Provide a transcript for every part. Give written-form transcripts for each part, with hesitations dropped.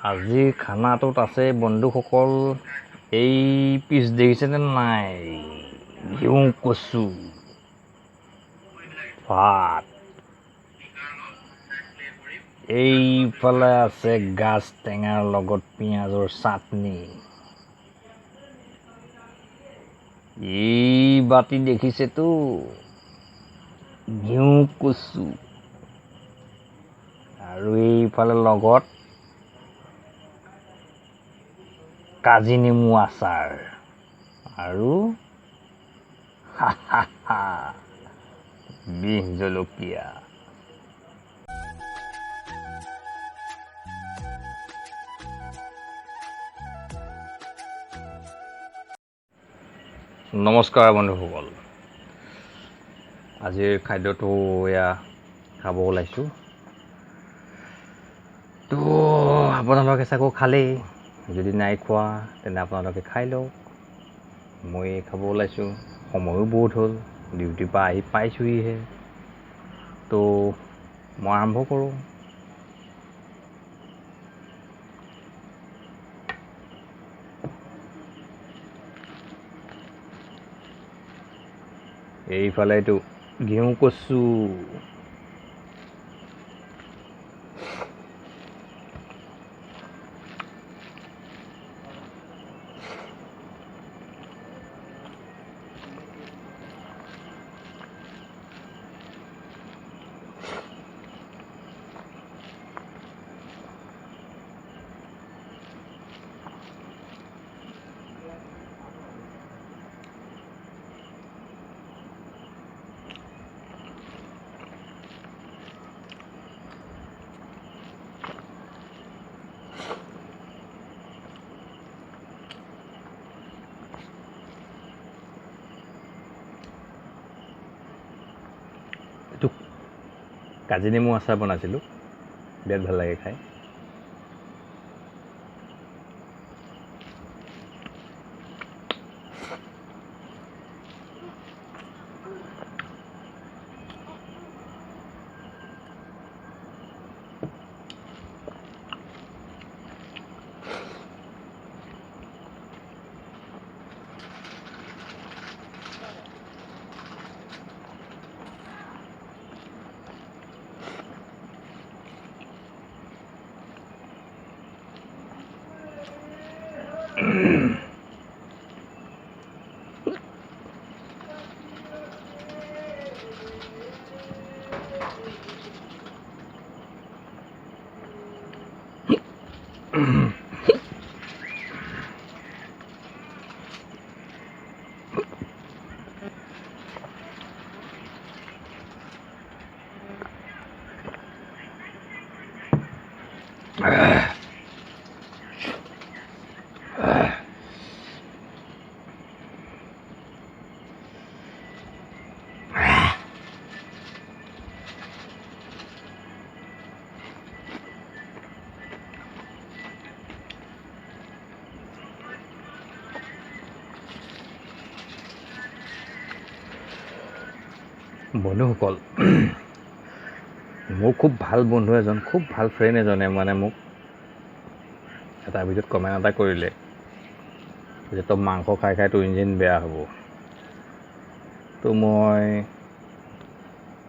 আজিৰ খানাটোত আছে বন্ধুসকল, এই পিচ দেখিছেনে নাই? ঘিউ কচু, ভাত, এইফালে আছে গাজ টেঙাৰ লগত পিঁয়াজৰ চাটনি। এই বাতি দেখিছেতো, ঘিউ কচু, আৰু এইফালে লগত কাজি নেমু আচাৰ আৰু বিহ জলকীয়া। নমস্কাৰ বন্ধুসকল, আজিৰ খাদ্যটো এয়া খাব ওলাইছোঁ। তো আপোনালোকে চাগৈ খালেই, যদি নাই খোৱা তেনে আপোনালোকে খাই লওক। মই খাব ওলাইছোঁ, সময়ো বহুত হ'ল, ডিউটিৰ পৰা আহি পাইছোঁহিহে। তো মই আৰম্ভ কৰোঁ। এইফালে এইটো ঘিউ কচু, এইটো কাজি নেমু আচাৰ বনাইছিলোঁ, বিৰাট ভাল লাগে খাই। বন্ধুসকল, মোৰ খুব ভাল বন্ধু এজন, খুব ভাল ফ্ৰেণ্ড এজনে মানে মোক এটা ভিডিঅ'ত কমেণ্ট এটা কৰিলে যে তই মাংস খাই খাই তোৰ ইঞ্জিন বেয়া হ'ব। তো মই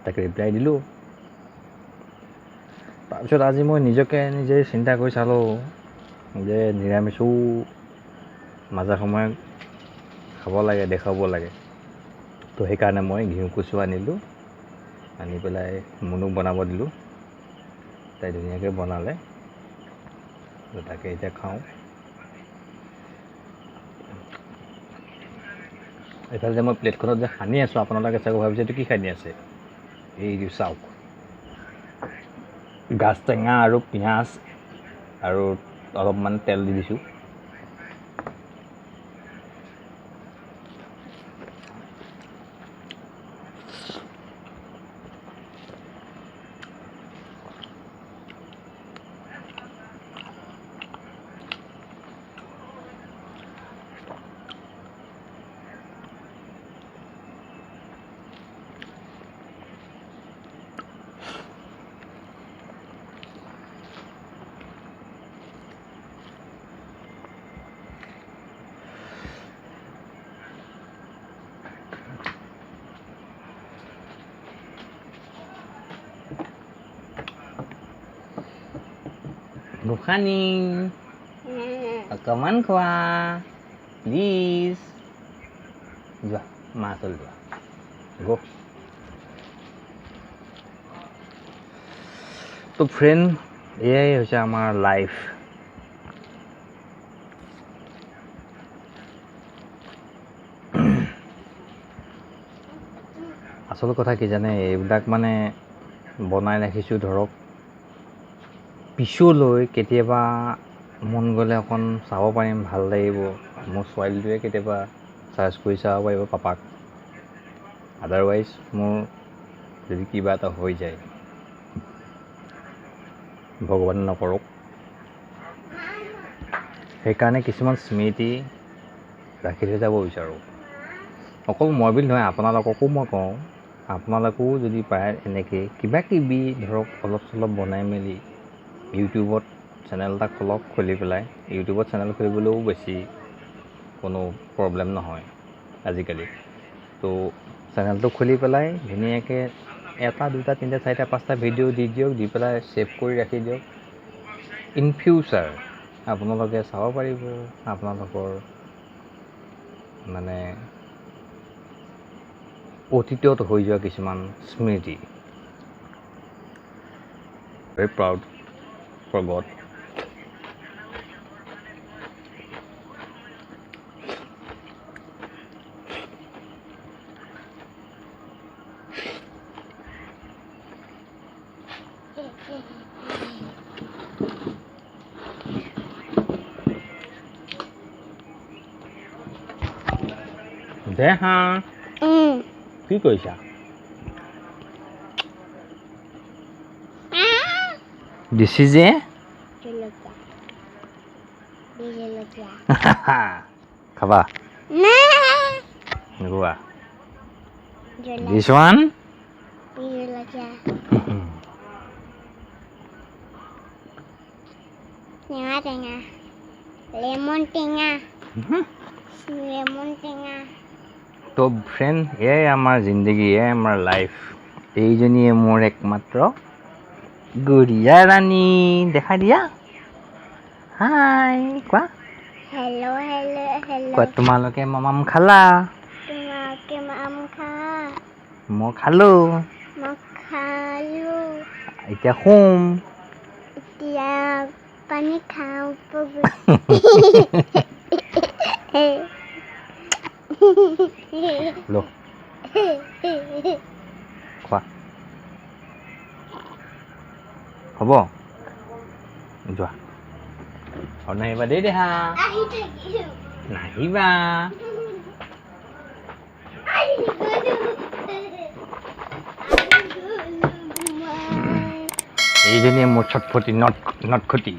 তাকে ৰিপ্লাই দিলোঁ। তাৰপিছত আজি মই নিজে চিন্তা কৰি চালোঁ যে নিৰামিষো মাজে সময়ে খাব লাগে, দেখাব লাগে। তো সেইকাৰণে মই ঘিউ কচু আনিলোঁ, আনি পেলাই মুনুক বনাব দিলোঁ। তাই ধুনীয়াকৈ বনালে, তাকে এতিয়া খাওঁ। এইফালে যে মই প্লেটখনত যে সানি আছোঁ, আপোনালোকে চাগৈ ভাবিছে এইটো কি সানি আছে। এই চাওক, গাজ টেঙা আৰু পিঁয়াজ আৰু অলপমান তেল দি দিছোঁ। গোসানী অকণমান খোৱা প্লিজ যোৱা মা ওচৰলৈ যোৱা গো তো ফ্ৰেণ্ড এয়াই হৈছে আমাৰ লাইফ আচল কথা কি জানে এইবিলাক মানে বনাই ৰাখিছোঁ ধৰক পিছলৈ কেতিয়াবা মন গ'লে অকণ চাব পাৰিম ভাল লাগিব মোৰ ছোৱালীটোৱে কেতিয়াবা চাৰ্চ কৰি চাব পাৰিব পাপাক আদাৰৱাইজ মোৰ যদি কিবা এটা হৈ যায় ভগৱানে নকৰক সেইকাৰণে কিছুমান স্মৃতি ৰাখি থৈ যাব বিচাৰোঁ অকল মই বুলি নহয় আপোনালোককো মই কওঁ আপোনালোকেও যদি পাৰে এনেকৈ কিবা কিবি ধৰক অলপ চলপ বনাই মেলি ইউটিউবত চেনেল এটা খোলক খুলি পেলাই ইউটিউবত চেনেল খুলিবলৈও বেছি কোনো প্ৰব্লেম নহয় আজিকালি তো চেনেলটো খুলি পেলাই ধুনীয়াকৈ এটা দুটা তিনিটা চাৰিটা পাঁচটা ভিডিঅ' দি দিয়ক দি পেলাই ছেভ কৰি ৰাখি দিয়ক ইন ফিউচাৰ আপোনালোকে চাব পাৰিব আপোনালোকৰ মানে অতীতত হৈ যোৱা কিছুমান স্মৃতি ভেৰি প্ৰাউড ফৰ গড দে হা কি কৰিছা দিছি যে খাবা গোৱা দিছ ওৱান লেমন টেঙা তো ফ্ৰেণ্ড এয়াই আমাৰ জিন্দগী এয়াই আমাৰ লাইফ এইজনীয়ে মোৰ একমাত্ৰ গুৰিয়া ৰাণী দেখা দিয়া হাই কোৱা হেল্ল' কোৱা তোমালোকে মামাম খালা তোমাকে আম খা মই খালোঁ মই খালোঁ এতিয়া শুম এতিয়া পানী খাওঁ লো খোৱা হ'ব যোৱা আৰু নাহিবা দেই দেহা নাহিবা এইজনীয়ে মোৰ ছটফটি নটখটি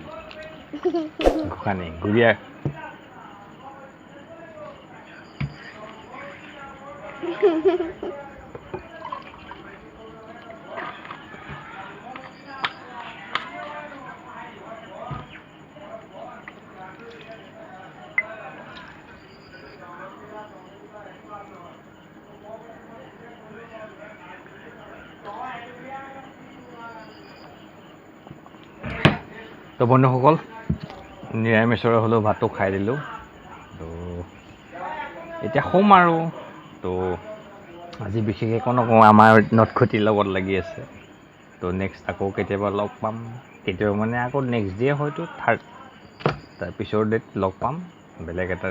ঘোষানী গুৰিয়া তো বন্ধুসকল নিৰামিষৰে হ'লেও ভাতটো খাই দিলোঁ তো এতিয়া শুম আৰু তো আজি বিশেষ একো নকওঁ আমাৰ নটখটিৰ লগত লাগি আছে তো নেক্সট আকৌ কেতিয়াবা লগ পাম কেতিয়াবা মানে আকৌ নেক্সট ডে হয়তো তাৰ পিছৰ ডেট লগ পাম বেলেগ এটা